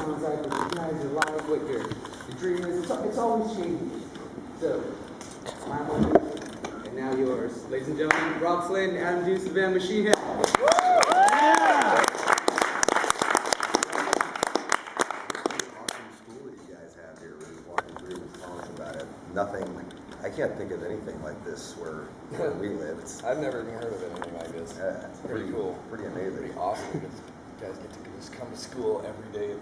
sounds like, what you guys are like, what your dream is. It's always changing. So, my moment, and now yours. Ladies and gentlemen, Robb Flynn, Adam Duce and I, Machine Head. Nothing, I can't think of anything like this where we live. I've never even heard of anything like this. Yeah, it's pretty cool. Pretty amazing. Pretty awesome. You guys get to just come to school every day and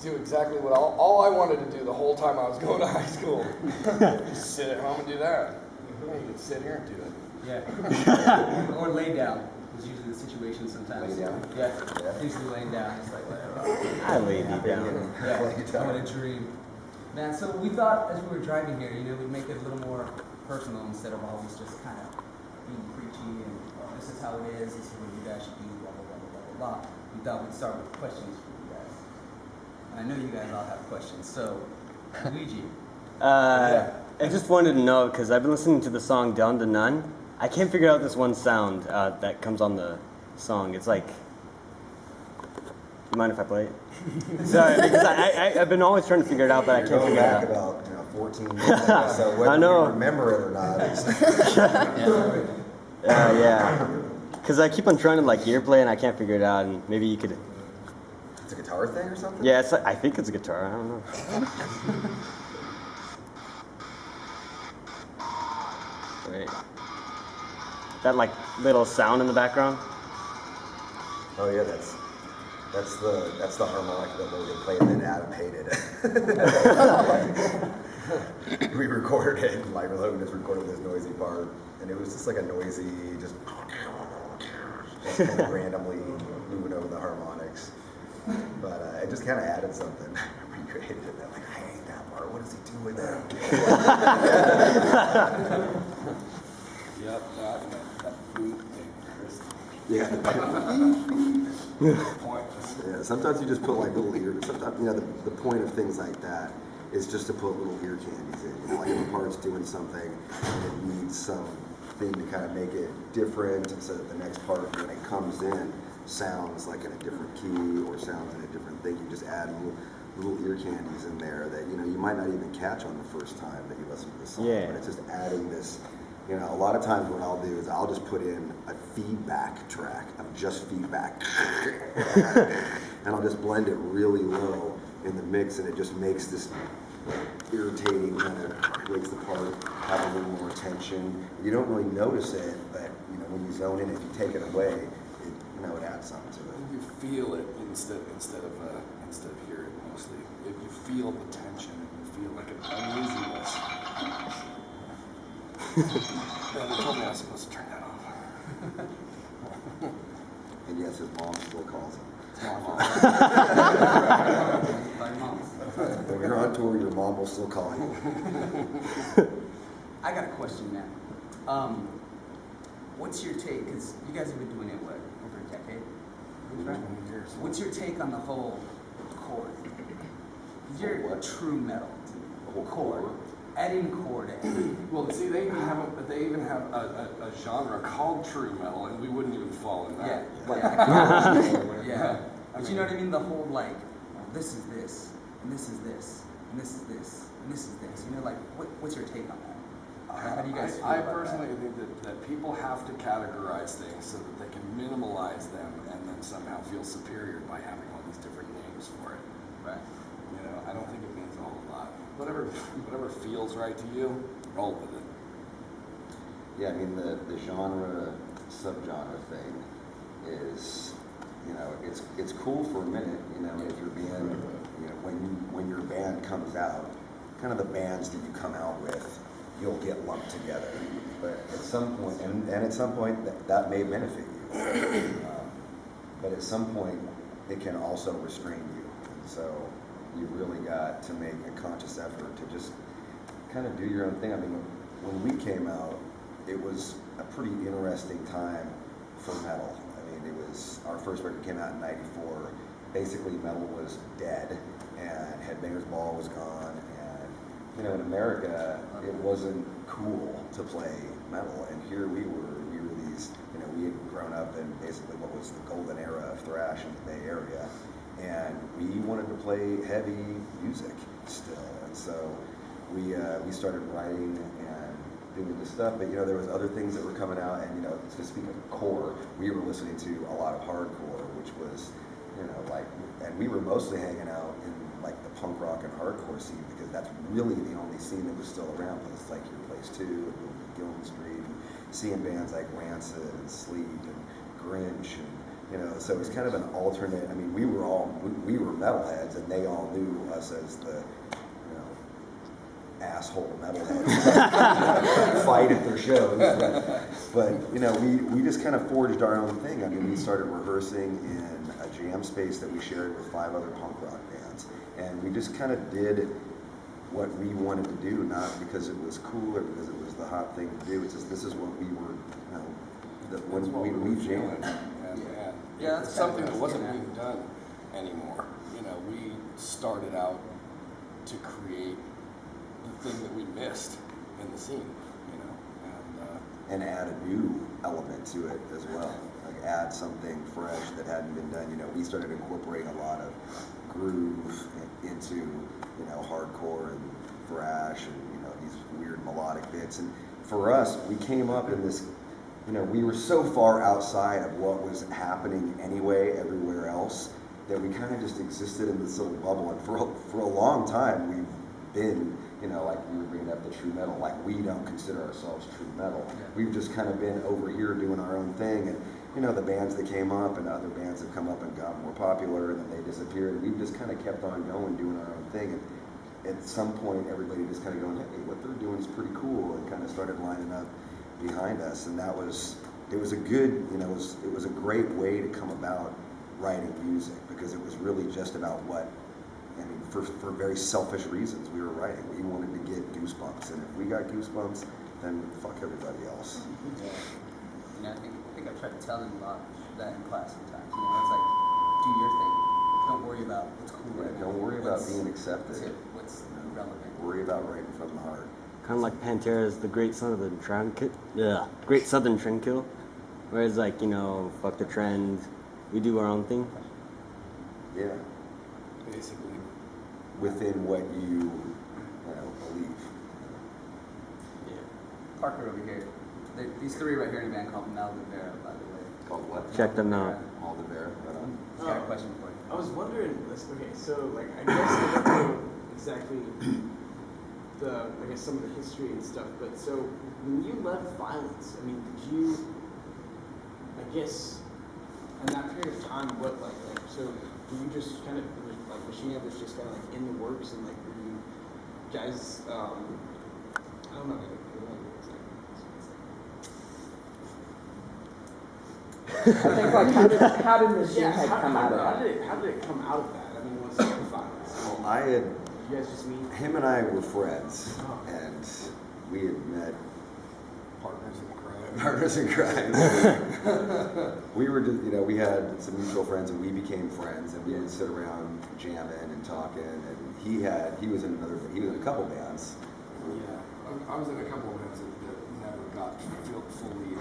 do exactly what all I wanted to do the whole time I was going to high school. Just sit at home and do that. You can sit here and do that. Yeah. Or lay down is usually the situation sometimes. Lay down? Yeah. Usually laying down. It's like, whatever. I laid you down. Yeah. I want to dream. Man, so we thought as we were driving here, we'd make it a little more personal instead of always just kind of being preachy and this is how it is, this is what you guys should do, blah, blah, blah, blah, blah, blah. We thought we'd start with questions for you guys. And I know you guys all have questions, so Luigi. I just wanted to know, because I've been listening to the song Down to None. I can't figure out this one sound that comes on the song. It's like, you mind if I play it? Sorry, because I've been always trying to figure it out, but I can't figure it out. About 14 minutes, so whether you remember it or not. Yeah. Because I keep on trying to like ear play and I can't figure it out, and maybe you could. It's a guitar thing or something? Yeah, it's like, I think it's a guitar. I don't know. Wait. That like little sound in the background. Oh yeah, that's the harmonic that Logan played and then Adam hated. We recorded it, like Logan just recorded this noisy part, and it was just like a noisy, just kind of randomly moving over the harmonics. But it just kind of added something. We created it. I'm like, I hate that part. What is he doing there? Yep, that boot thing. Yeah. Pointless. Yeah, sometimes you just put like little ear. Sometimes the point of things like that is just to put little ear candies in. Like if a part's doing something and it needs something to kind of make it different, so that the next part when it comes in sounds like in a different key or sounds in a different thing. You just add little ear candies in there that you might not even catch on the first time that you listen to the song. Yeah. But it's just adding this. A lot of times what I'll do is I'll just put in a feedback track of just feedback. And I'll just blend it really low in the mix, and it just makes this irritating, kind of breaks the part, have a little more tension. You don't really notice it, but when you zone in, if you take it away, it adds something to it. You feel it instead of hear it mostly. If you feel the tension and you feel like an uneasiness. They told me I was supposed to turn that off. And yes, his mom still calls him. When you're on tour, your mom will still call you. I got a question, man. What's your take? Because you guys have been doing it, what, over a decade? Right? What's your take on the whole chord? You're a true metal. Chord. Adding chord in. Well, see, they even have a genre called true metal, and we wouldn't even fall in that. Yeah. But you know what I mean? The whole like, this is this, and this is this, and this is this, and this is this. What's your take on that? How do you guys feel I about personally think that people have to categorize things so that they can minimalize them and then somehow feel superior by having all these different names for it. Right. I don't think it means a whole lot. Whatever feels right to you, roll with it. Yeah, I mean the genre subgenre thing is, it's cool for a minute. If your band, when your band comes out, kind of the bands that you come out with, you'll get lumped together. But at some point, and at some point that may benefit you. But at some point, it can also restrain you. So you've really got to make a conscious effort to just kind of do your own thing. I mean, when we came out, it was a pretty interesting time for metal. I mean, it was, our first record came out in '94. Basically, metal was dead, and Headbangers Ball was gone, and, in America, it wasn't cool to play metal, and here we were these, we had grown up in basically what was the golden era of thrash in the Bay Area, and we wanted to play heavy music still, and so we started writing and doing this stuff. But there was other things that were coming out, and to speak of core, we were listening to a lot of hardcore, which was and we were mostly hanging out in like the punk rock and hardcore scene because that's really the only scene that was still around. Places like Your Place 2 and Gilman Street, and seeing bands like Rancid and Sleep and Grinch, and so it was kind of an alternate. I mean, we were metalheads, and they all knew us as the asshole metalheads fight at their shows. But we just kind of forged our own thing. I mean, we started rehearsing in a jam space that we shared with 5 other punk rock bands, and we just kind of did what we wanted to do, not because it was cool or because it was the hot thing to do. It's just this is what we were, when we jammed. Yeah, it's something that wasn't being done anymore. We started out to create the thing that we missed in the scene, and add a new element to it as well. Like add something fresh that hadn't been done. We started incorporating a lot of groove into hardcore and thrash and these weird melodic bits. And for us, we came up in this. We were so far outside of what was happening anyway everywhere else that we kind of just existed in this little bubble. And for a long time, we've been, like we were bringing up the true metal, like we don't consider ourselves true metal. Yeah. We've just kind of been over here doing our own thing. And, the bands that came up and other bands have come up and got more popular and then they disappeared. And we've just kind of kept on going, doing our own thing. And at some point, everybody just kind of going, hey, what they're doing is pretty cool, and kind of started lining up behind us. And it was a good, it was a great way to come about writing music, because it was really just about for very selfish reasons we were writing. We wanted to get goosebumps, and if we got goosebumps, then fuck everybody else. Yeah. I think I tried to tell them a lot that in class sometimes. It's like, do your thing. Don't worry about what's cool right now. Don't worry about being accepted. What's relevant. Worry about writing from the heart. Kind of like Pantera's The Great Southern Trendkill, where it's like, fuck the trend, we do our own thing. Yeah. Basically. Within what you believe. Yeah. Parker over here. These 3 right here in a band called Maldivera, by the way. Called what? Check them out. Maldivera, right on. He's got a question for you. I was wondering, okay, so I guess I don't know exactly some of the history and stuff, but so when you left Violence, did you, in that period of time, what, so were you just kind of, Machina was just kind of in the works, and were you guys, I don't know, I think how did Machine Head come out of that? How did it come out of that? Once you left Violence? Well, You guys just meet? him and I were friends, and we had met partners in crime. We were just, we had some mutual friends, and we became friends, and we would sit around jamming and talking. And he was in a couple bands. Yeah, I was in a couple of bands that never got fully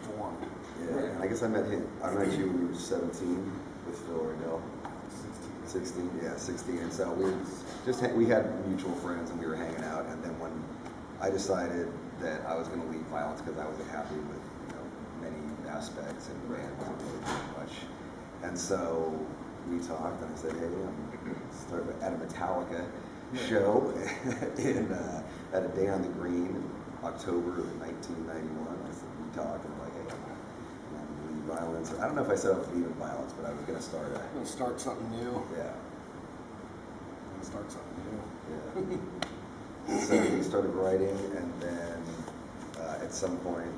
formed. Yeah, and I guess I met him. I met you when you were 17 with Phil Riddell. 16, yeah, 16. And so we had mutual friends, and we were hanging out. And then when I decided that I was going to leave Violence because I wasn't happy with many aspects, and the band wasn't really doing much. And so we talked, and I said, hey, I'm starting at a Metallica show at a Day on the Green in October of 1991. I said, we talked, and I'm like, hey, I'm going to leave Violence. I don't know if I said I was leaving Violence, but I was going to start something new. Yeah. Start something new. Yeah. So we started writing, and then at some point,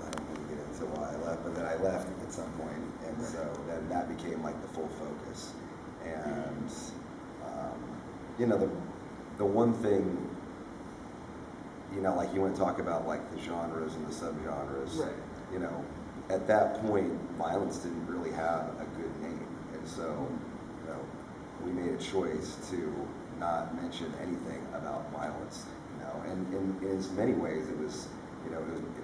I don't want to get into why I left, but then I left at some point, and so then that became like the full focus. And the one thing, like you want to talk about like the genres and the subgenres, right. At that point, Violence didn't really have a good name, and so we made a choice to not mention anything about Violence, and in as many ways it was,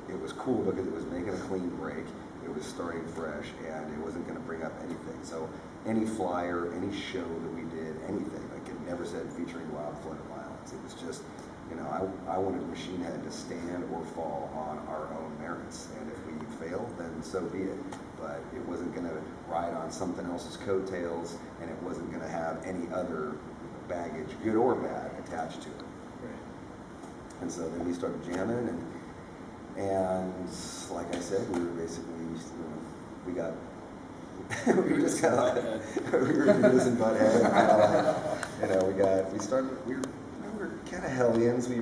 it was cool because it was making a clean break, it was starting fresh, and it wasn't going to bring up anything. So any flyer, any show that we did, anything. Like it never said featuring Robb Flynn of Violence. It was just, you know, I wanted Machine Head to stand or fall on our own merits, and if we fail, then so be it. But it wasn't going to ride on something else's coattails, and it wasn't going to have any other baggage, good or bad, attached to it. And so then we started jamming, and like I said, we were basically, we got, we were just kind of, we were Beavis and Butthead. We were kind of hellions. We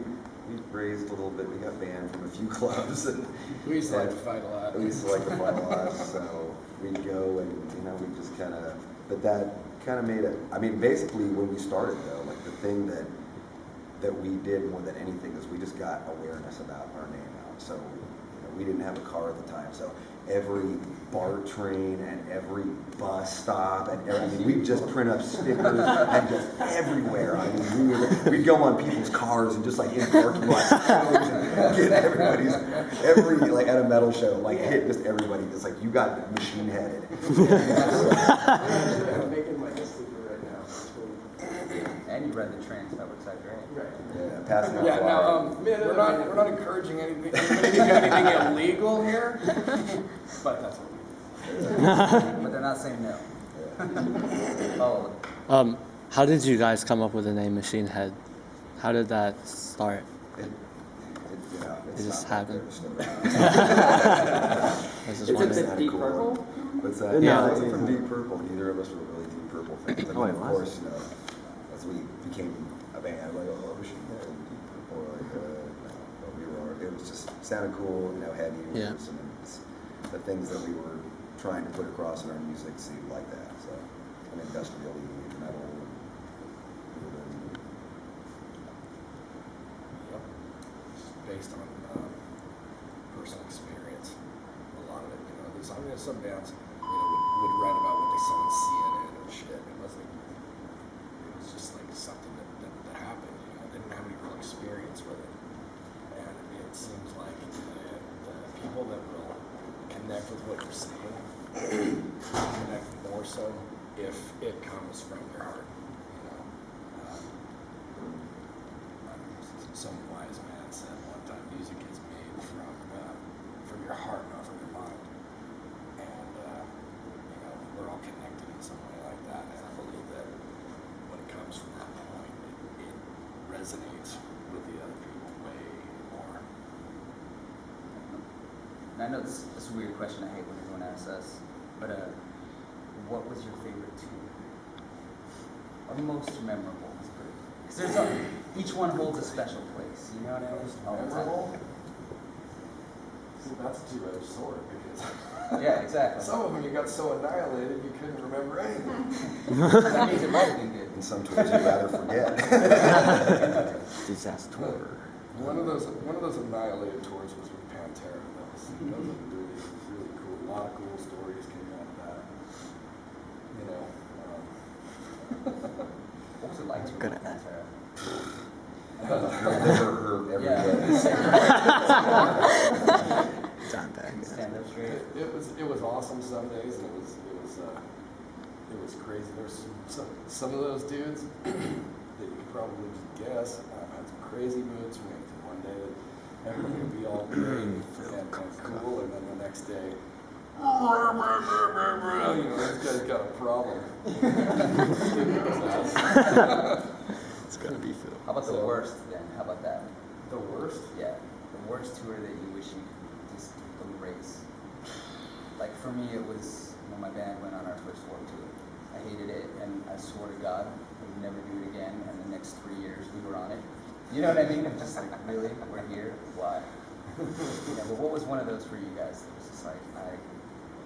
raised a little bit. We got banned from a few clubs, and We used to like to fight a lot. We used to like to fight a lot, so we'd go and we just kind of, but that kind of made it. I mean, basically when we started though, like the thing that we did more than anything is we just got awareness about our name out. So we didn't have a car at the time, so every BART train and every bus stop and everything, we'd just print up stickers and just everywhere. I mean, we'd go on people's cars and just like in parking lots, get every like at a metal show, like hit just everybody. Just like you got machine headed. I'm making like a sleeper right now. It's really And you read the train, so that works out great. right. Yeah, passing out Yeah, flyers. now we're not encouraging anything illegal here, but that's what we do. But they're not saying no. Yeah. Oh, How did you guys come up with the name Machine Head? How did that start? It It just not happened. there, I was just Is it wondering. the Deep Purple? What's that? Yeah. It wasn't from Deep Purple. Neither of us were really Deep Purple fans. I Oh, mean, it of was? course, as we became a band, like, oh, Machine Head, Deep Purple, like, no, but we were. It was just sounded cool, heavy. Yeah. And it's the things that we were trying to put across in our music seemed like that. So, an industrial metal. Yep. It's based on personal experience. A lot of it, there's some bands, would write about what they saw on CNN or shit. It was just like something that happened. They didn't have any real experience with it, and it seems like the people that will connect with what you're saying connect more so if it comes from your heart. Some wise man said one time, music is made from your heart, not from your mind. And we're all connected in some way like that. And I believe that when it comes from that point, it resonates with the other people way more. and I know this is a weird question. I hate when everyone asks us, but what was your favorite tour? Or most memorable? Because each one holds a special place. You know what I mean? All the time. Memorable? See, that's a two-edged sword because Yeah, exactly. some of them you got so annihilated you couldn't remember anything. That means it might have been good. And some tours you'd rather forget. Disaster. One of those annihilated tours was with Pantera. That was really cool. A lot of cool stories came out of that. What was it like to Good work with Pantera? Never every Yeah. day. Stand up straight. It was awesome some days, and it was crazy. There's some of those dudes that you could probably just guess had some crazy mood swings. And one day that everything would be all great and cool, and then the next day, this guy's got a problem. It's gonna be Phil. How about the worst then? How about that? The worst? Yeah, the worst tour that you wish you could just erase. Like for me, it was when my band went on our first Warped Tour. I hated it, and I swore to God we would never do it again. And the next 3 years, we were on it. You know what I mean? I'm just like, really? We're here? Why? But what was one of those for you guys? That was just like,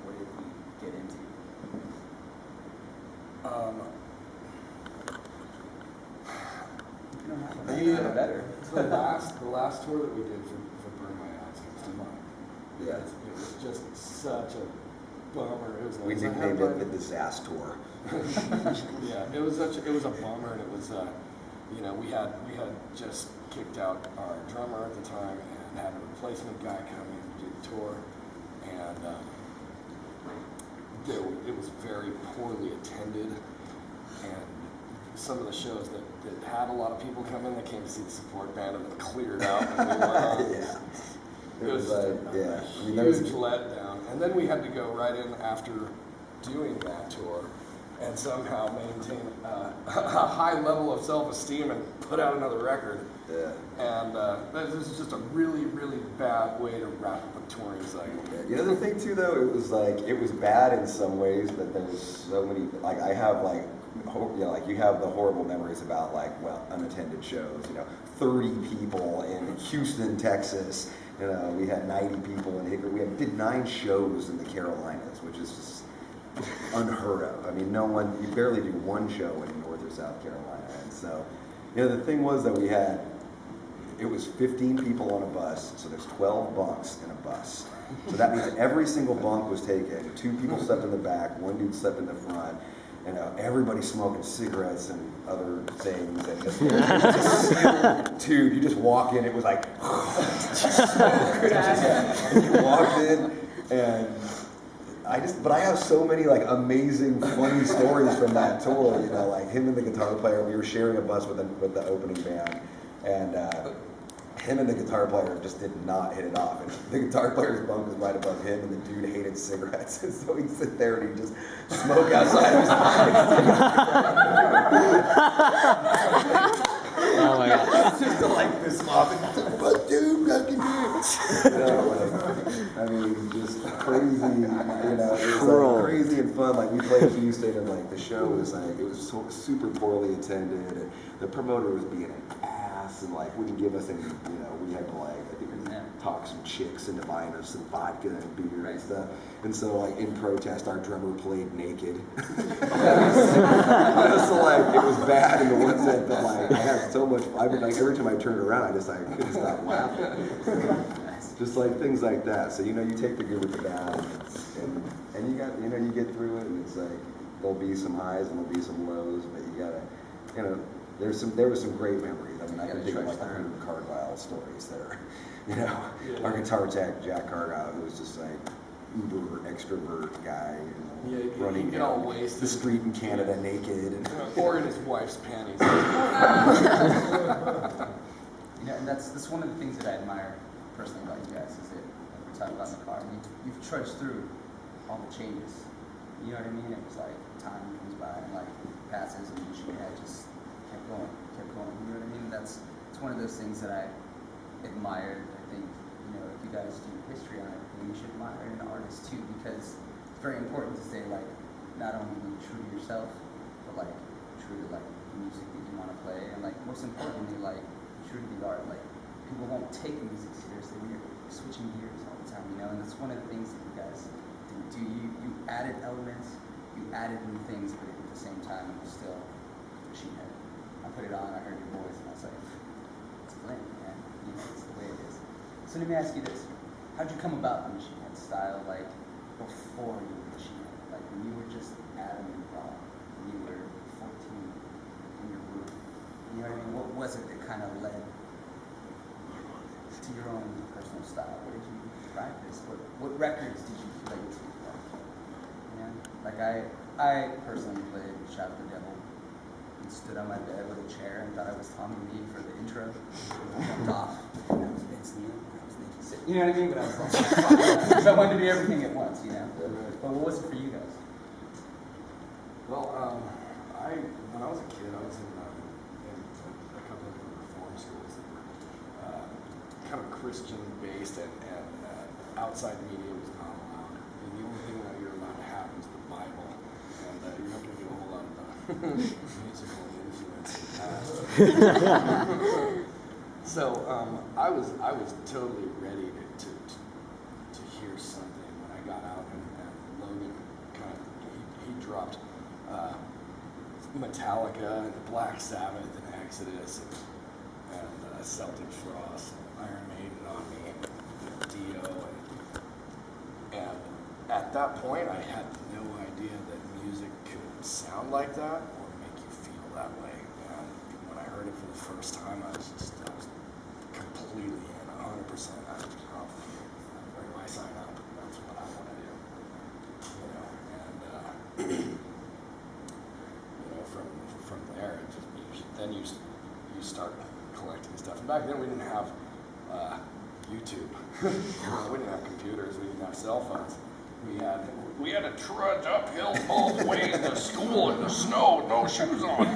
what did we get into? You don't have to better. The last tour that we did for Burn My Eyes comes to mind. Yeah. It was just such a bummer. It was We nicknamed it the Disaster Tour. Yeah, it was a bummer, and it was we had just kicked out our drummer at the time and had a replacement guy come in to do the tour, and it was very poorly attended, and some of the shows that had a lot of people come in, they came to see the support band and then cleared out when we went on. Yeah. It was like, a huge letdown. And then we had to go right in after doing that tour and somehow maintain a high level of self-esteem and put out another record. Yeah. And this is just a really, really bad way to wrap up a touring cycle. You know, the thing too, though, it was bad in some ways, but there was so many, like, I have, like, like you have the horrible memories about, like, well, unattended shows, 30 people in Houston, Texas, we had 90 people in Hickory. We did 9 shows in the Carolinas, which is just unheard of. I mean, you barely do one show in North or South Carolina. And so, the thing was that it was 15 people on a bus, so there's 12 bunks in a bus. So that means every single bunk was taken. 2 people slept in the back, 1 dude slept in the front. Everybody smoking cigarettes and other things, and just tube. You just walk in, it was like smoke. And you walked in, and but I have so many like amazing, funny stories from that tour. Like him and the guitar player. We were sharing a bus with the opening band, and him and the guitar player just did not hit it off. And the guitar player's bunk was right above him, and the dude hated cigarettes. And so he'd sit there and he'd just smoke outside of his Oh my God. just to like piss him off. And but dude, I can do it. I mean, just crazy, it was like crazy and fun. Like we played Houston, and like the show was like, it was so super poorly attended. And the promoter was being an ass and like wouldn't give us any, we had to like, I think we talk some chicks into buying us some vodka and beer and stuff. And so like in protest, our drummer played naked. So like it was bad in the one sense, but like I had so much. I mean, like every time I turned around, I just like couldn't stop laughing. Just like things like that. So you take the good with the bad, and you got you get through it, and it's like there'll be some highs and there'll be some lows, but you gotta there were some great memories. I mean, I can think of like 100 Carlisle stories that are, our guitar tech Jack Carlisle, who was just like uber extrovert guy, running down the street in Canada naked, or in his wife's panties. And that's one of the things that I admire personally about you guys is that we talk about in the car. You've trudged through all the changes. You know what I mean? It was like time comes by and like passes, and you had just kept going. You know what I mean? It's one of those things that I admired. I think if you guys do history on everything, you should admire an artist too, because it's very important to say like not only be true to yourself, but like true to like the music that you want to play, and like most importantly like true to the art. Like people won't take music seriously when you're switching gears all the time, and that's one of the things that you guys do. You added elements, you added new things, but at the same time it was still machine head. I put it on, I heard your voice, and I was like, it's Flynn, man. It's the way it is. So let me ask you this: how'd you come about the machine head style? Like before you were machine head, like when you were just Adam and Robb, when you were 14 in your room. You know what I mean? What was it that kind of led to your own personal style? What did you practice? What records did you play to? Like I personally played Shout at the Devil and stood on my bed with a chair and thought I was Tommy Lee for the intro. I jumped off. I was Vince Neil. I was Nikki Sixx. You know what I mean? But I was like, I wanted to be everything at once, But what was it for you guys? Well, when I was a kid, I was in a couple of reform schools that were kind of Christian-based, and outside media was not allowed. And the only thing that you're allowed to have is the Bible, and you're not going to get a whole lot of musical influence. So I was totally ready to hear something when I got out, and Logan he dropped Metallica and Black Sabbath and Exodus and Celtic Frost and Iron Maiden on me and Dio, and at that point I had no idea that music could sound like that or make you feel that way. And when I heard it for the first time, I was completely in, 100%. I was probably, where do I sign up? That's what I want to do. And then you start collecting stuff. And back then we didn't have YouTube. We didn't have computers. We didn't have cell phones. We had to trudge uphill both ways to school in the snow with no shoes on.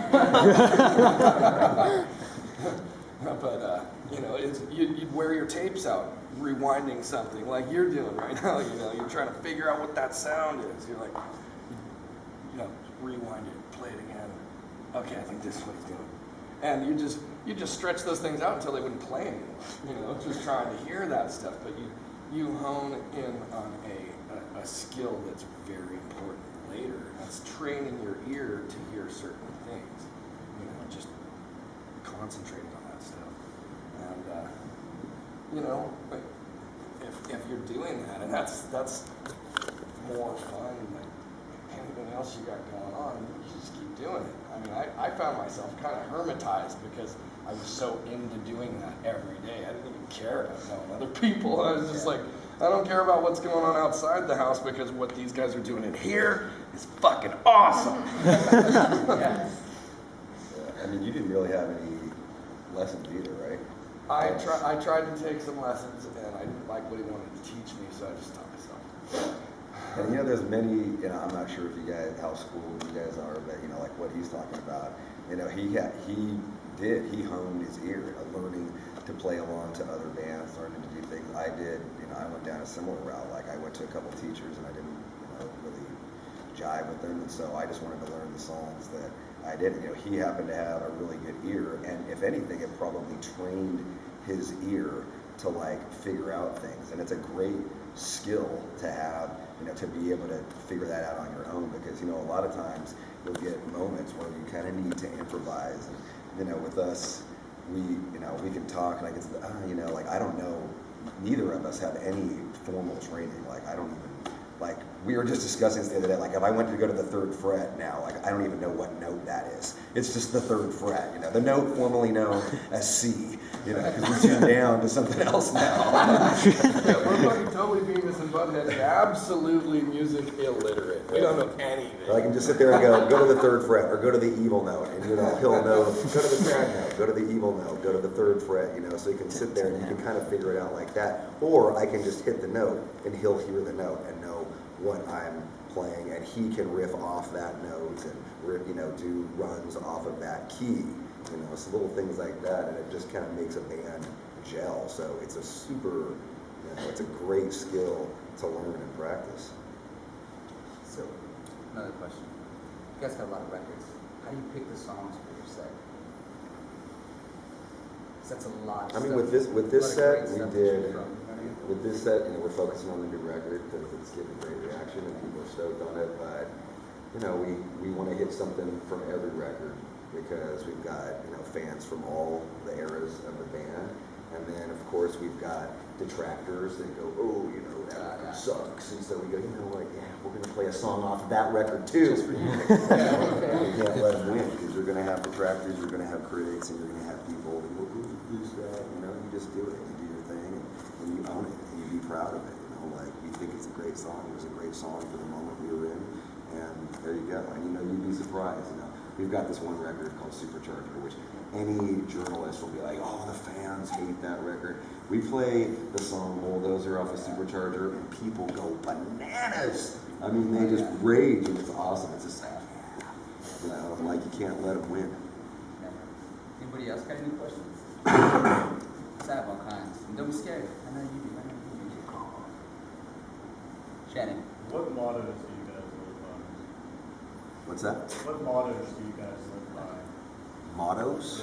But you'd wear your tapes out, rewinding something like you're doing right now. You're trying to figure out what that sound is. You're like, rewind it, play it again. Okay, I think this is what he's doing. And you just stretch those things out until they wouldn't play anymore. Just trying to hear that stuff. But you hone in on a skill that's very important later. That's training your ear to hear certain things. Just concentrating on that stuff. And if you're doing that, and that's more fun than anything else you got going on, you just keep doing it. I mean, I found myself kind of hermitized because I was so into doing that every day. I didn't even care about knowing other people. I was just like, I don't care about what's going on outside the house because what these guys are doing in here is fucking awesome. Yeah. I mean, you didn't really have any lessons either, right? I tried to take some lessons, and I didn't like what he wanted to teach me, so I just taught myself. And there's many, I'm not sure if you guys, how schooled you guys are, but like what he's talking about, he honed his ear, learning to play along to other bands, learning to do things. I did, I went down a similar route. Like I went to a couple teachers and I didn't, really jive with them, and so I just wanted to learn the songs that I did. He happened to have a really good ear, and if anything, it probably trained his ear to like figure out things, and it's a great skill to have, to be able to figure that out on your own, because a lot of times you'll get moments where you kind of need to improvise, and with us, we can talk, and I can say, like I don't know, neither of us have any formal training. Like I don't even, like we were just discussing this the other day, like if I went to go to the 3rd fret now, like I don't even know what note that is. It's just the 3rd fret, the note formerly known as C, because we tuned down to something else now. Yeah, we're fucking totally Beavis and Butthead, absolutely music illiterate. We don't know anything. I can just sit there and go to the 3rd fret, or go to the evil note, and he'll know, go to the sad note, go to the evil note, go to the 3rd fret, so you can sit there and you can kind of figure it out like that. Or I can just hit the note, and he'll hear the note and know what I'm playing, and he can riff off that note and do runs off of that key. So little things like that, and it just kind of makes a band gel. So it's a super, it's a great skill to learn and practice. So, another question. You guys got a lot of records. How do you pick the songs for your set? 'Cause that's a lot. I mean, with this set, we did. With this set, we're focusing on the new record because it's getting a great reaction and people are stoked on it. But we want to hit something from every record because we've got fans from all the eras of the band, and then of course we've got detractors that go, that record sucks, and so we go, we're going to play a song off of that record too. Just for you. We can't let them win because you're going to have detractors, you're going to have critics, and you're going to have people that go, who's that? You just do it, you do your thing, and you own it, and you be proud of it. Like we think it's a great song. It was a great song for the moment we were in, and there you go. And you'd be surprised. We've got this one record called Supercharger, which any journalist will be like, oh, the fans hate that record. We play the song Bulldozer off of Supercharger, and people go bananas. I mean, they just rage, and it's awesome. It's just, like you can't let them win. Anybody else got any questions? Let's have all kinds. And don't be scared. I know you do. Shannon. What mottos do you guys live by? What's that? What mottos do you guys live by? Mottos?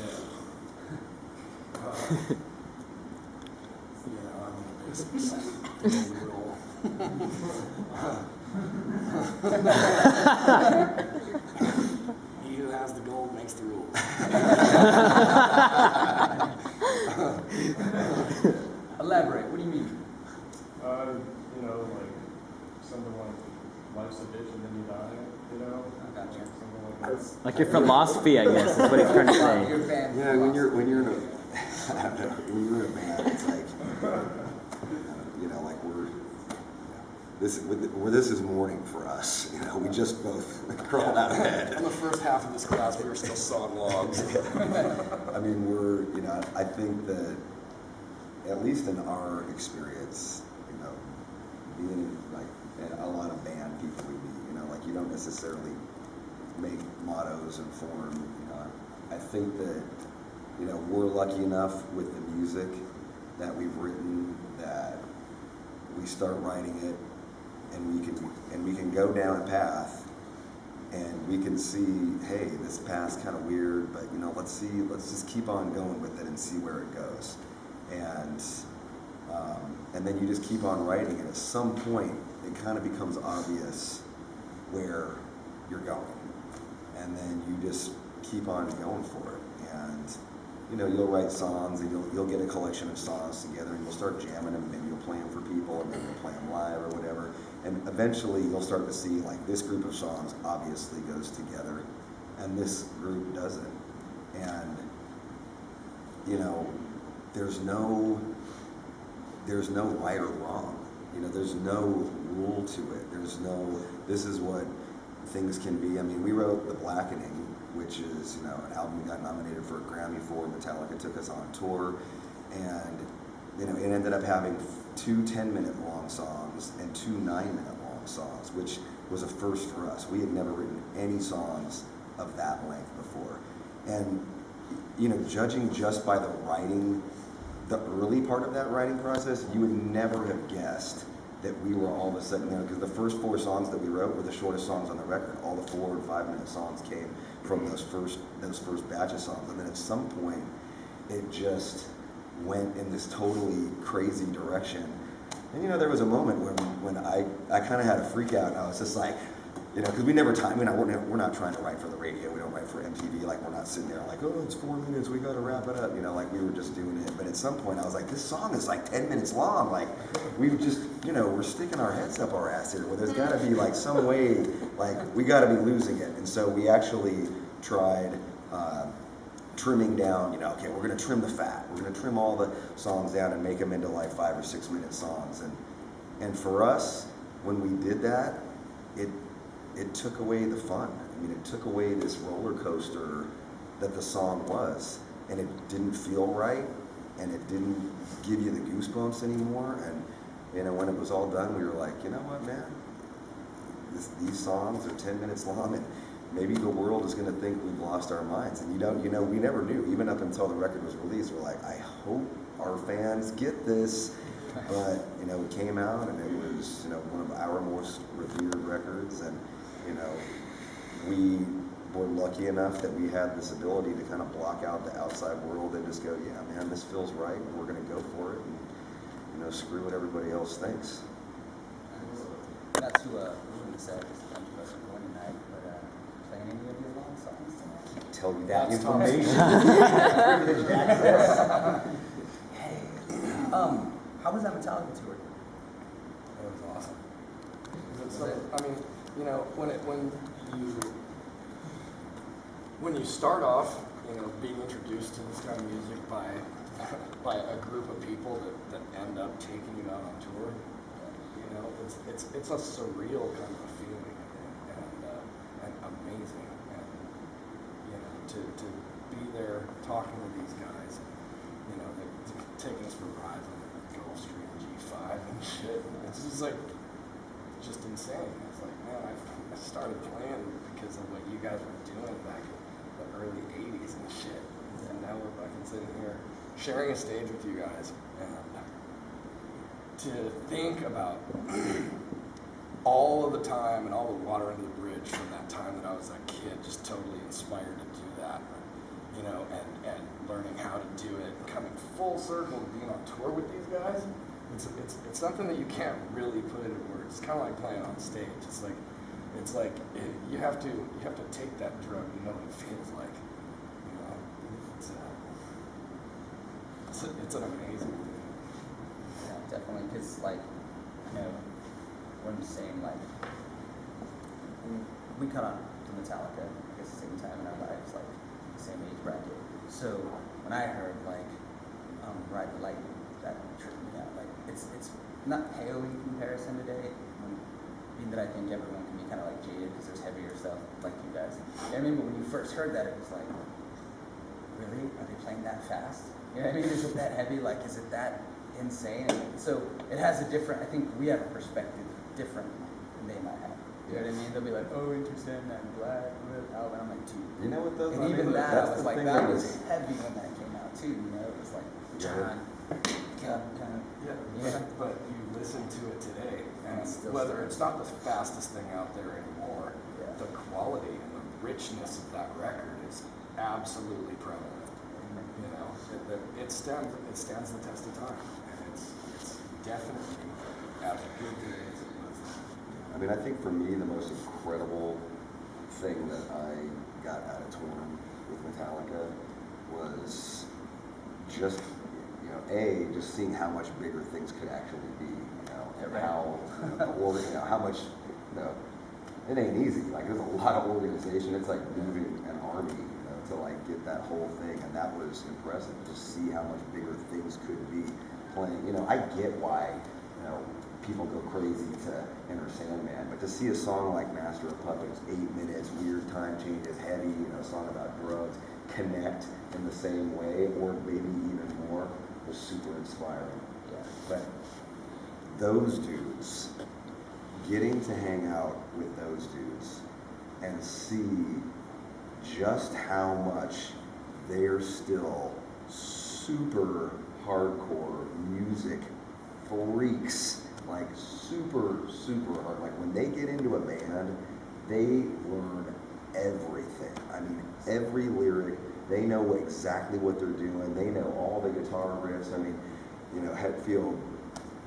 He who has the gold makes the rules. Elaborate. What do you mean? Like something like life's a bitch and then you die, I gotcha. Something like that. Like your philosophy, I guess, is what he's trying to say. Your band When you're in a band, it's like like we're this is morning for us. You know, we just both crawled out of bed. In the first half of this class, we were still sawing logs. I mean, you know, I think that at least in our experience, you know, being like in a lot of band people we meet, you know, like you don't necessarily make mottos and form. You know, I think that, you know, we're lucky enough with the music that we've written that we start writing it, and we can go down a path, and we can see, hey, this path's kind of weird, but you know, let's just keep on going with it and see where it goes, and then you just keep on writing, and at some point it kind of becomes obvious where you're going, and then you just keep on going for it, and you know, you'll write songs, and you'll get a collection of songs together, and you'll start jamming them. Maybe you'll play them for people, and maybe you'll play them live or whatever. And eventually, you'll start to see like this group of songs obviously goes together, and this group doesn't. And you know, there's no right or wrong. You know, there's no rule to it. There's no this is what things can be. I mean, we wrote The Blackening, which is, you know, an album we got nominated for a Grammy for. Metallica took us on tour, and you know, it ended up having 2 10-minute long songs and 2 9-minute long songs, which was a first for us. We had never written any songs of that length before, and you know, judging just by the writing, the early part of that writing process, you would never have guessed that we were all of a sudden, you know, because the first 4 songs that we wrote were the shortest songs on the record. All the 4 and 5-minute songs came from those first batch of songs, and then at some point it just went in this totally crazy direction. And you know, there was a moment when I kind of had a freak out, and I was just like, you know, because we never time, we're not trying to write for the radio, we don't write for MTV, like we're not sitting there like, oh, it's 4 minutes, we got to wrap it up, you know, like we were just doing it. But at some point I was like, this song is like 10 minutes long, like we've just, you know, we're sticking our heads up our ass here. Well, there's got to be like some way, like we got to be losing it. And so we actually tried trimming down, you know, okay, we're going to trim the fat, we're going to trim all the songs down and make them into like 5 or 6 minute songs. And for us, when we did that, it took away the fun. I mean, it took away this roller coaster that the song was, and it didn't feel right, and it didn't give you the goosebumps anymore. And you know, when it was all done, we were like, you know what, man, these songs are 10 minutes long, and maybe the world is going to think we've lost our minds. And you know, we never knew, even up until the record was released. We're like, I hope our fans get this. But you know, it came out, and it was, you know, one of our most revered records, and you know, we were lucky enough that we had this ability to kind of block out the outside world and just go, yeah, man, this feels right, and we're going to go for it, and you know, screw what everybody else thinks. Not to ruin the set, because a bunch of us are going tonight, but playing any of your long songs tonight? I can't tell you that information. Privileged access. Hey, how was that Metallica tour? It was awesome. I mean, you know, when you start off, you know, being introduced to this kind of music by a group of people that end up taking you out on tour, you know, it's a surreal kind of a feeling, and amazing, and you know, to be there talking to these guys, you know, taking us for rides on Gulfstream G5 and shit. It's just like, just insane. It's like, man, I started playing because of what you guys were doing back in the early 80s and shit. And now we're fucking sitting here sharing a stage with you guys. And to think about all of the time and all the water under the bridge from that time that I was a kid, just totally inspired to do that, you know, and learning how to do it, and coming full circle to being on tour with these guys. It's something that you can't really put into words. It's kind of like playing on stage. You have to take that drug. You know what it feels like. You know, it's an amazing thing. Yeah, definitely, because like, you know, what I'm saying, like, we cut on to Metallica, I guess, the same time in our lives, like the same age bracket. So when I heard like Ride the Lightning, that tripped me out. Like it's not pale in comparison today when being that I think everyone can be kind of like jaded because there's heavier stuff like you guys. I mean, but when you first heard that, it was like, really? Are they playing that fast? You know what I mean? Is it that heavy? Like, is it that insane? And so it has a different, I think we have a perspective different than they might have. You know what I mean? They'll be like, oh, interesting, and black, and I'm like, dude. You know what those? And I even mean, that, I that's was the like, thing that that was is- heavy when that came out too. You know, it was like, John, kind of. Yeah, but you listen to it today, and It's still whether strong. it's not the fastest thing out there anymore, Yeah. the quality and the richness of that record is absolutely prevalent. You know, it stands the test of time, and it's definitely as good today as it was then. I mean, I think for me, the most incredible thing that I got out of touring with Metallica was just, you know, just seeing how much bigger things could actually be, you know, and how, or, you know, how much, you know, it ain't easy. Like, there's a lot of organization. It's like moving an army, you know, to like get that whole thing, and that was impressive to see how much bigger things could be playing. You know, I get why, you know, people go crazy to Enter Sandman, but to see a song like Master of Puppets, 8 minutes, weird time changes, heavy, you know, song about drugs, connect in the same way, or maybe even more, was super inspiring. Yeah. But those dudes, getting to hang out with those dudes and see just how much they're still super hardcore music freaks, like super hard. Like when they get into a band, they learn everything. I mean, every lyric, they know exactly what they're doing. They know all the guitar riffs. I mean, you know, Hetfield,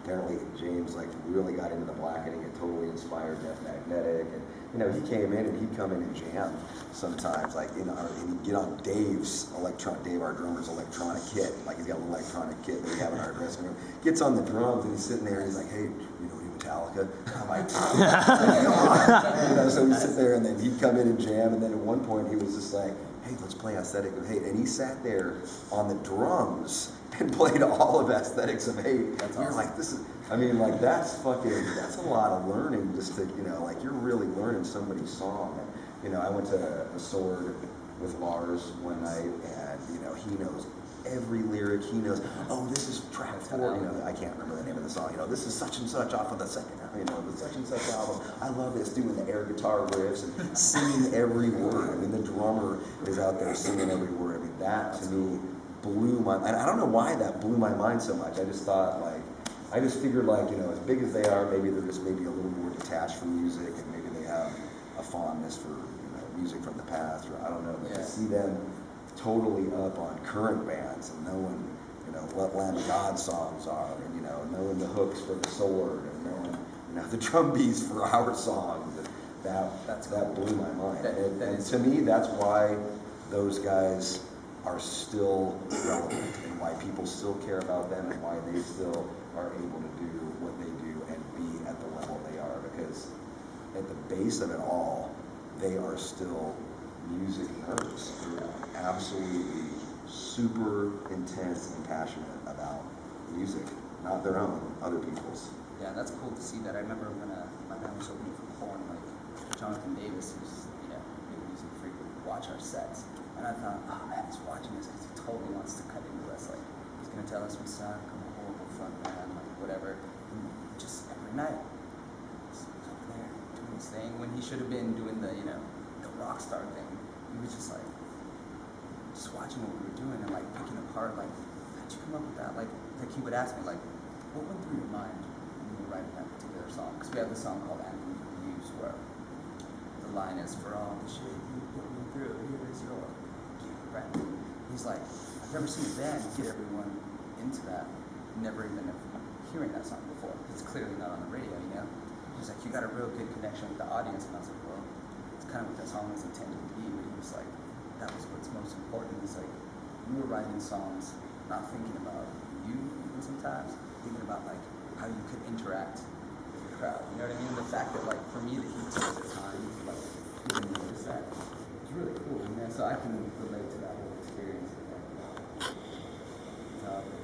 apparently James like really got into the blackening. It totally inspired Death Magnetic. And, you know, he came in and he'd come in and jam sometimes, like, you know, and he'd get on Dave, our drummer's electronic kit. Like, he's got an electronic kit that we have in our dressing room. Gets on the drums and he's sitting there and he's like, hey, you know, Metallica. I'm like, come on. You know, so we sit there and then he'd come in and jam, and then at one point he was just like, hey, let's play Aesthetic of Hate. And he sat there on the drums and played all of Aesthetics of Hate. That's we were awesome. like, this is, I mean, like, that's a lot of learning just to, you know, like, you're really learning somebody's song. And, you know, I went to The Sword with Lars one night, and, you know, he knows every lyric. He knows, oh, this is track 4, you know, I can't remember the name of the song, you know, this is such and such off of the second, you know, the such and such album. I love this, doing the air guitar riffs and singing every word. I mean, the drummer is out there singing every word. I mean, that to me blew my mind. I don't know why that blew my mind so much. I just thought, like, I just figured, like, you know, as big as they are, maybe they're just maybe a little more detached from music, and maybe they have a fondness for, you know, music from the past, or I don't know. But to see them totally up on current bands and knowing, you know, what Lamb of God songs are, and, you know, knowing the hooks for The Sword, and knowing, you know, the drum beats for our songs, that blew my mind. And to me, that's why those guys are still relevant, and why people still care about them, and why they still are able to do what they do and be at the level they are, because at the base of it all, they are still music nerds. They're absolutely super intense and passionate about music, not their own, other people's. Yeah, that's cool to see that. I remember when my band was opening for Horn, like Jonathan Davis, who's, you know, a big music freak, would watch our sets, and I thought, oh man, he's watching this because he totally wants to cut into us. Like, he's gonna tell us we suck, I'm a horrible front man, like whatever. And just every night, he's over there doing his thing when he should have been doing the, you know, the rock star thing. He was just like, just watching what we were doing and like picking apart, like, how'd you come up with that? Like he would ask me, like, what went through your mind when you were writing that particular song? Because we have this song called Animal Use, where the line is, for all the shit you put me through, here is your gift, right? He's like, I've never seen a band get everyone into that, never even hearing that song before. It's clearly not on the radio, you know? He's like, you got a real good connection with the audience, and I was like, well, it's kind of what that song was intended to be, but he was like, that was what's most important. He's like, you were writing songs not thinking about you even sometimes, thinking about like how you could interact with the crowd. You know what I mean? The fact that like for me that he took the time to like even notice that, it's really cool. You know? So I can relate to that whole experience of like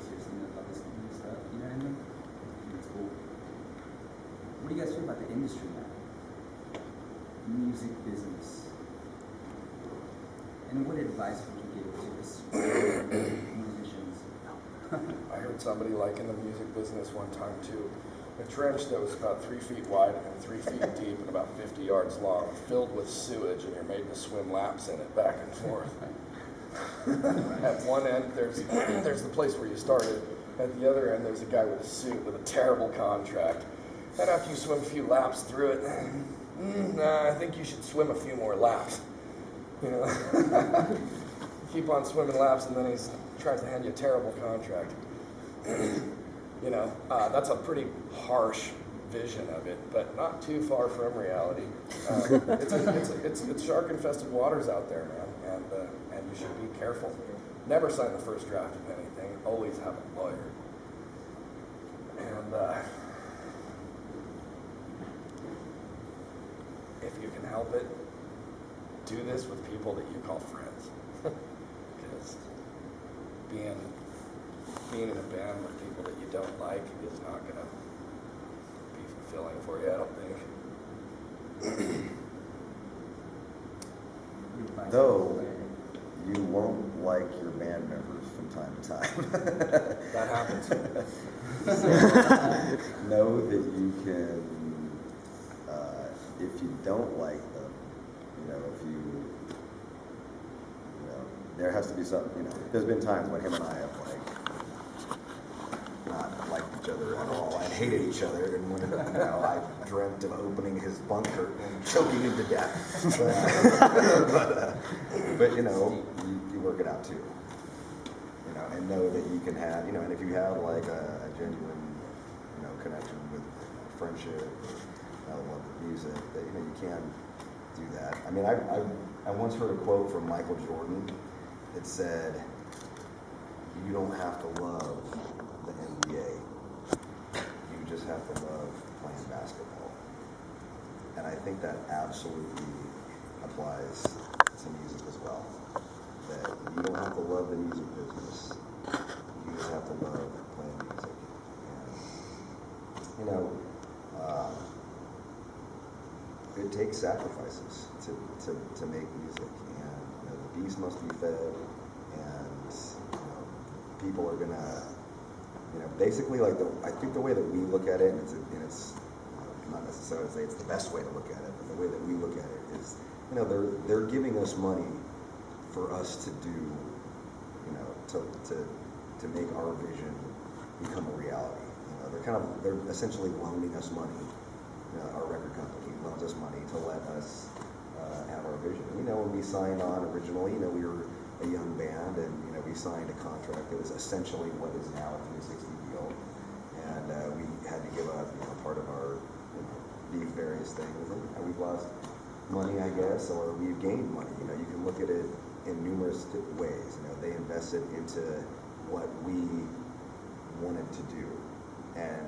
seriously love this new stuff. You know what I mean? It's cool. What do you guys feel about the industry now? music business, and what advice would you give to aspiring musicians? I heard somebody like in the music business one time too. A trench that was about 3 feet wide and 3 feet deep and about 50 yards long, filled with sewage, and you're made to swim laps in it back and forth. At one end, there's the place where you started. At the other end, there's a guy with a suit with a terrible contract. And after you swim a few laps through it, I think you should swim a few more laps. You know, keep on swimming laps, and then he tries to hand you a terrible contract. You know, that's a pretty harsh vision of it, but not too far from reality. It's shark-infested waters out there, man, and you should be careful. Never sign the first draft of anything. Always have a lawyer. And if you can help it, do this with people that you call friends. Because being in a band with people that you don't like is not going to be fulfilling for you, I don't think. Though you won't like your band members from time to time. That happens. Know that you can, if you don't like them, you know, there has to be some, you know, there's been times when him and I have not liked each other at all and hated each other, and when, you know, I dreamt of opening his bunker and choking him to death. But you know, you work it out too. You know, and know that you can have, you know, and if you have like a genuine, you know, connection with friendship, love of music, that, you know, you can do that. I mean, I once heard a quote from Michael Jordan that said, "You don't have to love the NBA. You just have to love playing basketball." And I think that absolutely applies to music as well. That you don't have to love the music business. You just have to love playing music. And, you know, it takes sacrifices to make music, and you know, the beast must be fed, and you know, people are gonna, you know, basically like I think the way that we look at it, and it's not necessarily to say it's the best way to look at it, but the way that we look at it is, you know, they're giving us money for us to do, you know, to make our vision become a reality. You know, they're essentially loaning us money. You know, our record company loans us money to let us have our vision. And, you know, when we signed on originally, you know, we were a young band, and you know, we signed a contract that was essentially what is now a 360 deal, and we had to give up, you know, part of our, you know, these various things, and we've lost money, I guess, or we've gained money. You know, you can look at it in numerous ways. You know, they invested into what we wanted to do, and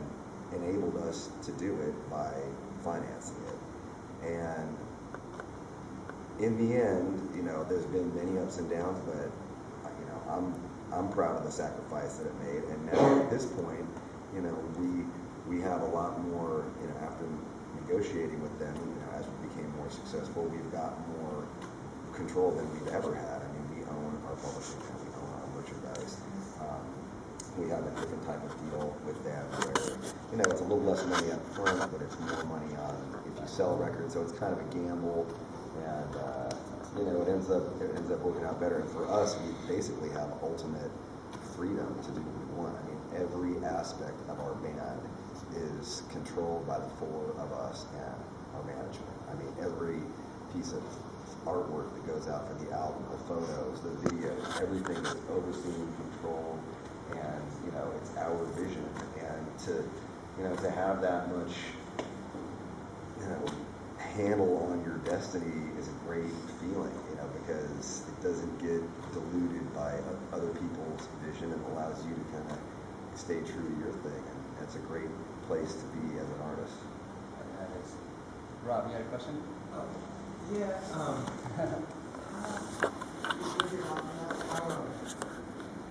enabled us to do it by financing it. And in the end, you know, there's been many ups and downs, but you know, I'm proud of the sacrifice that it made. And now at this point, you know, we have a lot more, you know, after negotiating with them, you know, as we became more successful, we've got more control than we've ever had. I mean, we own our publishing and we own our merchandise. We have a different type of deal with them where, you know, it's a little less money up front, but it's more money on if you sell records. So it's kind of a gamble, and you know, it ends up working out better. And for us, we basically have ultimate freedom to do what we want. I mean, every aspect of our band is controlled by the four of us and our management. I mean, every piece of artwork that goes out for the album, the photos, the videos, everything is overseen, controlled. And you know, it's our vision, and to have that much, you know, handle on your destiny is a great feeling, you know, because it doesn't get diluted by other people's vision, and allows you to kind of stay true to your thing, and that's a great place to be as an artist. Rob, you had a question?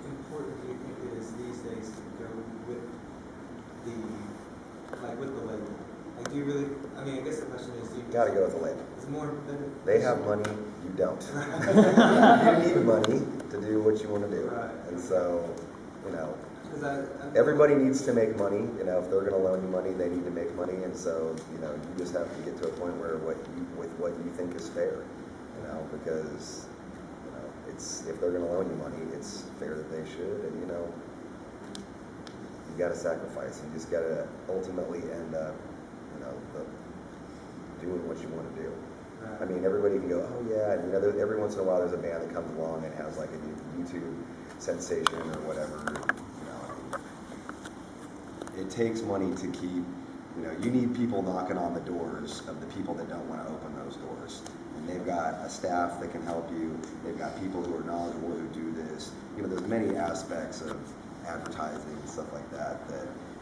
Important do you think it is these days to go with the label? Like, do you really, I mean, I guess the question is, Gotta go with the label. It's more They have money, you don't. You need money to do what you want to do. Right. And so, you know, everybody needs to make money. You know, if they're going to loan you money, they need to make money. And so, you know, you just have to get to a point where with what you think is fair. You know, because you know, it's if they're going to loan you money, it's fair that they should. And you know, you got to sacrifice. You just got to ultimately end up, you know, doing what you want to do. I mean, everybody can go, oh yeah, and you know, every once in a while there's a band that comes along and has like a YouTube sensation or whatever. You know, it takes money to keep, you know, you need people knocking on the doors of the people that don't want to open those doors. And they've got a staff that can help you. They've got people who are knowledgeable who do this. You know, there's many aspects of advertising and stuff like that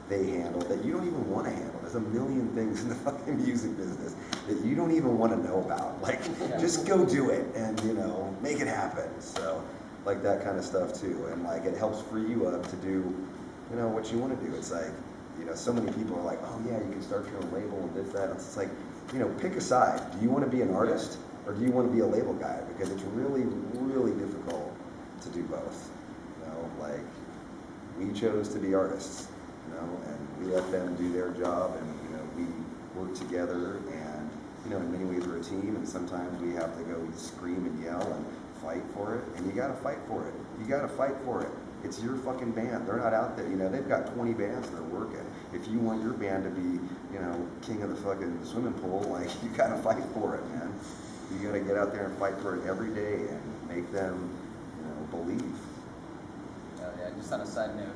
they handle that you don't even want to handle. There's a million things in the fucking music business that you don't even want to know about. Like, just go do it and, you know, make it happen. So, like that kind of stuff too. And like, it helps free you up to do, you know, what you want to do. It's like, you know, so many people are like, oh yeah, you can start your own label and this, that. It's like, you know, pick a side. Do you want to be an artist or do you want to be a label guy? Because it's really, really difficult to do both. You know, like, we chose to be artists. You know, and we let them do their job, and you know, we work together, and you know, in many ways we're a team, and sometimes we have to go scream and yell and fight for it, and you got to fight for it. You got to fight for it. It's your fucking band. They're not out there. You know, they've got 20 bands they're working. If you want your band to be, you know, king of the fucking swimming pool, like you got to fight for it, man. You got to get out there and fight for it every day and make them, you know, believe. Yeah, just on a side note.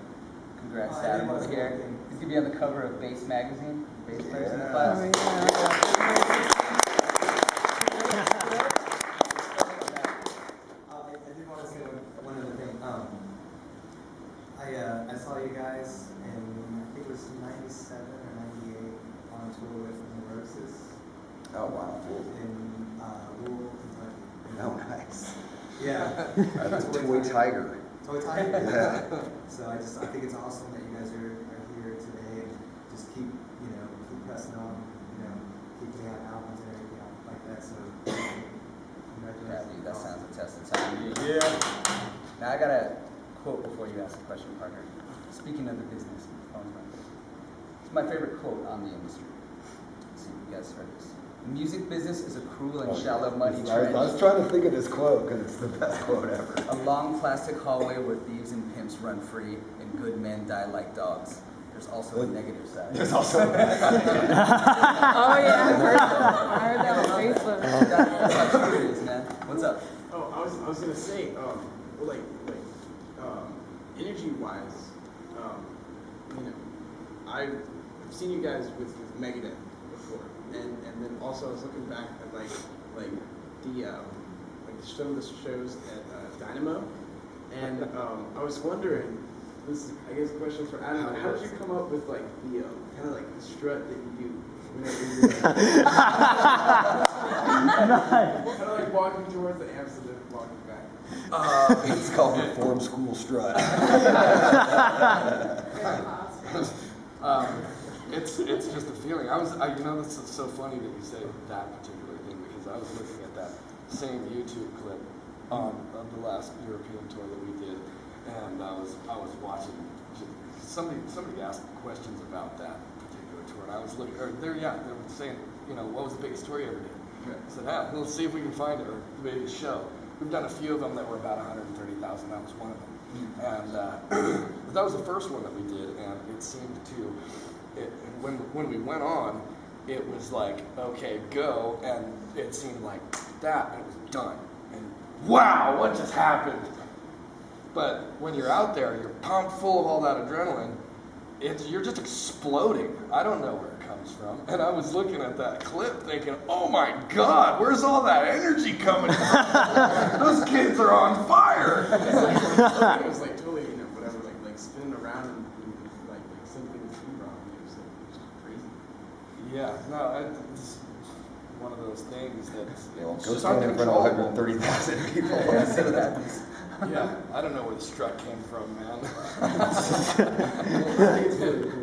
Congrats, Adam, over here. He's going to be on the cover of Bass Magazine, bass players in the class. Oh, yeah. I did want to say one other thing. I saw you guys in, I think it was 97 or 98 on tour with Neurosis. Oh, wow. Cool. In Louisville, Kentucky. Oh, nice. Yeah. Toy Tiger. Toy Tiger. Yeah. So I think it's awesome that you guys are here today and just keep pressing on, keep putting out albums and everything like that. So congratulations. Yeah, dude, that sounds a test of time. Yeah. Now I got a quote before you ask a question, partner. Speaking of the business, it's my favorite quote on the industry. Let's see if you guys heard this. The music business is a cruel and shallow money trench. I was trying to think of this quote because it's the best quote ever. A long plastic hallway where thieves and pimps run free and good men die like dogs. There's also a negative side. There's also a negative side. Oh yeah, I heard that on Facebook. That's how true it is, man. What's up? Oh, I was gonna say, energy-wise, you know, I've seen you guys with Megadeth before, and then also I was looking back at some of the shows at Dynamo, and I was wondering. This is, I guess, a question for Adam. How did you come up with the kind of the strut that you do? Kind of walking towards the amps and then walking back. It's called Reform School Strut. It's just a feeling. This is so funny that you say that particular thing because I was looking at that same YouTube clip of the last European tour that we did. And I was watching. Somebody asked questions about that particular tour, and I was looking. They were saying, what was the biggest tour you ever did? I said, let's see if we can find it, or the biggest show. We've done a few of them that were about 130,000. That was one of them, and but that was the first one that we did, and it seemed to. When we went on, it was like, okay, go, and it seemed like that, and it was done. And wow, what just happened? But when you're out there, you're pumped full of all that adrenaline, you're just exploding. I don't know where it comes from. And I was looking at that clip thinking, oh my God, where's all that energy coming from? Those kids are on fire. It was like totally, whatever, like spinning around and like something was wrong. It was just crazy. Yeah, no, it's one of those things that's Go stand in front of 130,000 people. Yeah, I don't know where the strut came from, man.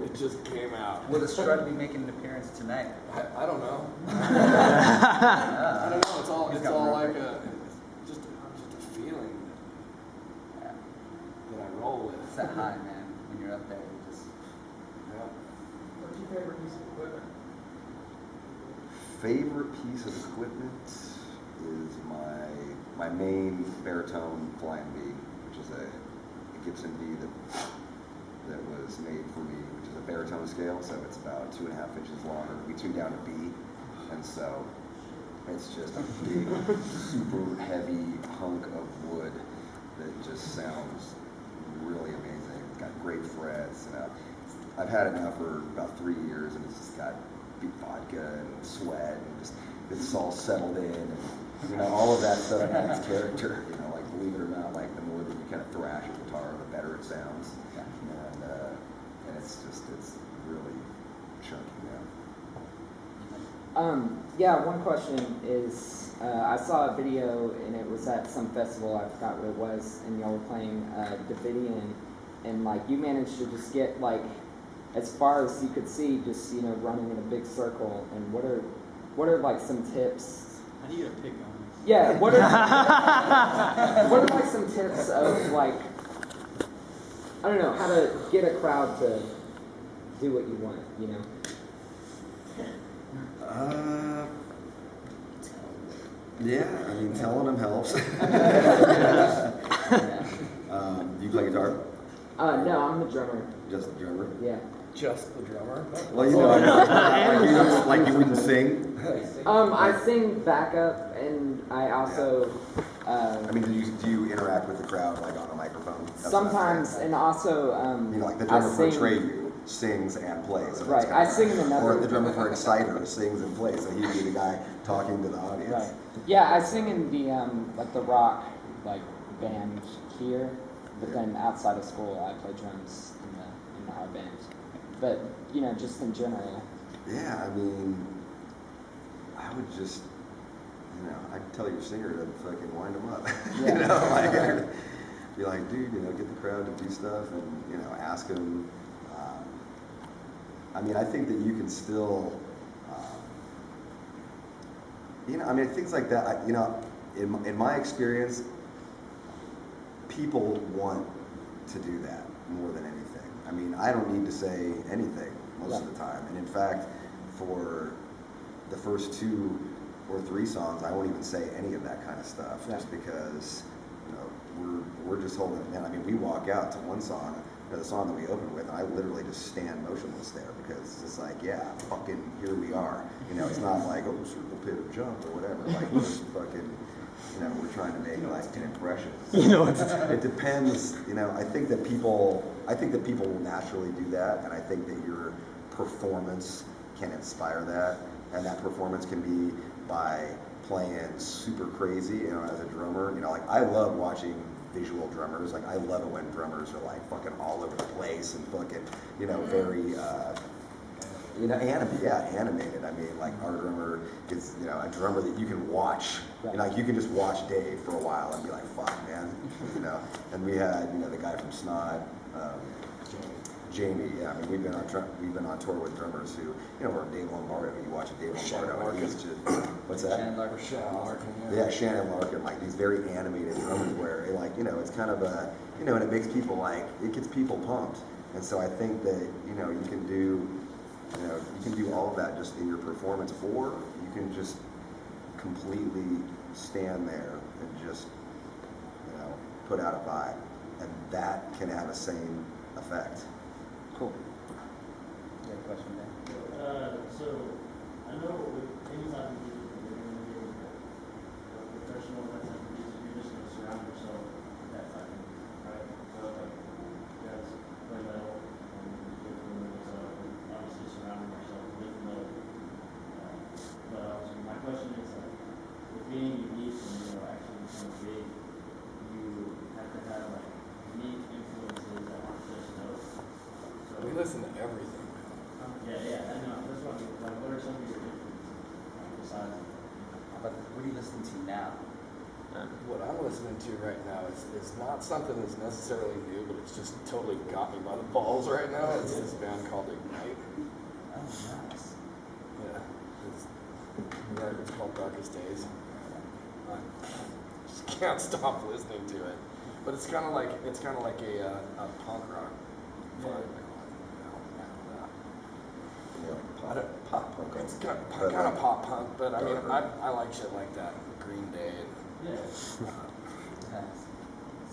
It just came out. Will the strut be making an appearance tonight? I don't know. I don't know. It's all He's it's got all real like quick. just a feeling that I roll with. It's that high, man. When you're up there, you just. Yeah. What's your favorite piece of equipment? Favorite piece of equipment is my main baritone flying V, which is a Gibson V that was made for me, which is a baritone scale, so it's about 2.5 inches longer. We tuned down to B, and so it's just a big, super heavy hunk of wood that just sounds really amazing. It's got great frets. I've had it now for about 3 years, and it's just got vodka and sweat, and just it's all settled in, and all of that stuff adds character. Like believe it or not, like the more that you kind of thrash a guitar, the better it sounds, and it's really chunky now. Yeah, one question is, I saw a video and it was at some festival, I forgot what it was, and y'all were playing Davidian, and like you managed to just get like as far as you could see, just running in a big circle. And what are like some tips? How do you get a pick on this? Yeah, what are like some tips of like, I don't know, how to get a crowd to do what you want, Yeah, I mean, telling them helps. Do you play guitar? No, I'm the drummer. Just the drummer? Yeah. Just the drummer. Well, like you wouldn't sing. I sing backup, and I also. I mean, do you interact with the crowd like on a microphone? That's Sometimes, and also. Like the drummer for Treyu sings and plays. So right, I sing in another. Or the drummer for Exciter sings and plays, so he'd be the guy talking to the audience. Right. Yeah, I sing in the like the rock band here, but then outside of school I play drums in the our band. But just in general. Yeah, I mean, I would just, I'd tell your singer to fucking wind them up. Yeah. Be like, dude, get the crowd to do stuff, and ask them. I mean, I think that you can still, things like that. In my experience, people want to do that more than anything. I mean, I don't need to say anything most of the time. And in fact, for the first 2 or 3 songs, I won't even say any of that kind of stuff, just because, we're just holding it down. I mean, we walk out to one song, or the song that we opened with, and I literally just stand motionless there, because it's just like, yeah, fucking here we are. It's not like, oh, circle, pivot, jump, or whatever. Like, we're just fucking, we're trying to make like an impression. So it depends. I think that people will naturally do that, and I think that your performance can inspire that, and that performance can be by playing super crazy. As a drummer, like I love watching visual drummers. Like I love it when drummers are like fucking all over the place and fucking, very. Animated. I mean, like our drummer is, a drummer that you can watch. Like you can just watch Dave for a while and be like, "Fuck, man," And we had, the guy from Snod, Jamie. Yeah, I mean, we've been on tour with drummers who, or Dave Lombardo. You watch Dave Lombardo, and he's just, what's that? Shannon Larkin. Yeah, Shannon Larkin. Like these very animated drummers where, it's kind of a, and it makes people it gets people pumped. And so I think that, you can do. You can do all of that just in your performance, or you can just completely stand there and just, put out a vibe, and that can have the same effect. Cool. You have a question there? So I know with any type of music, you're going to be professional, that type of music, you're just going to surround yourself with that type of music, right? So you guys play metal, and you get familiar with yourself, and obviously surrounding yourself with metal. But my question is, with being unique and actually becoming big, you have to have unique influences that aren't just notes. So We listen to everything. yeah, I know. That's what I mean. What are some of your influences besides? But what are you listening to now? What I'm listening to right now is not something that's necessarily new, but it's just totally got me by the balls right now. It's this band called Ignite. Oh, nice. Yeah. It's called Darkest Days. I just can't stop listening to it. But it's kind of like a punk rock vibe. Pop punk. It's kind of pop punk, but I mean, I like shit like that. Green Day and Yeah.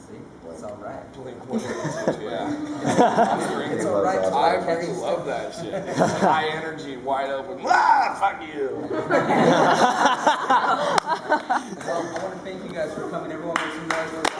See, it's all right. Blink-182, yeah. It's all right. I fucking love that shit. High energy, wide open. Ah, fuck you. Well, I want to thank you guys for coming. Everyone make some noise.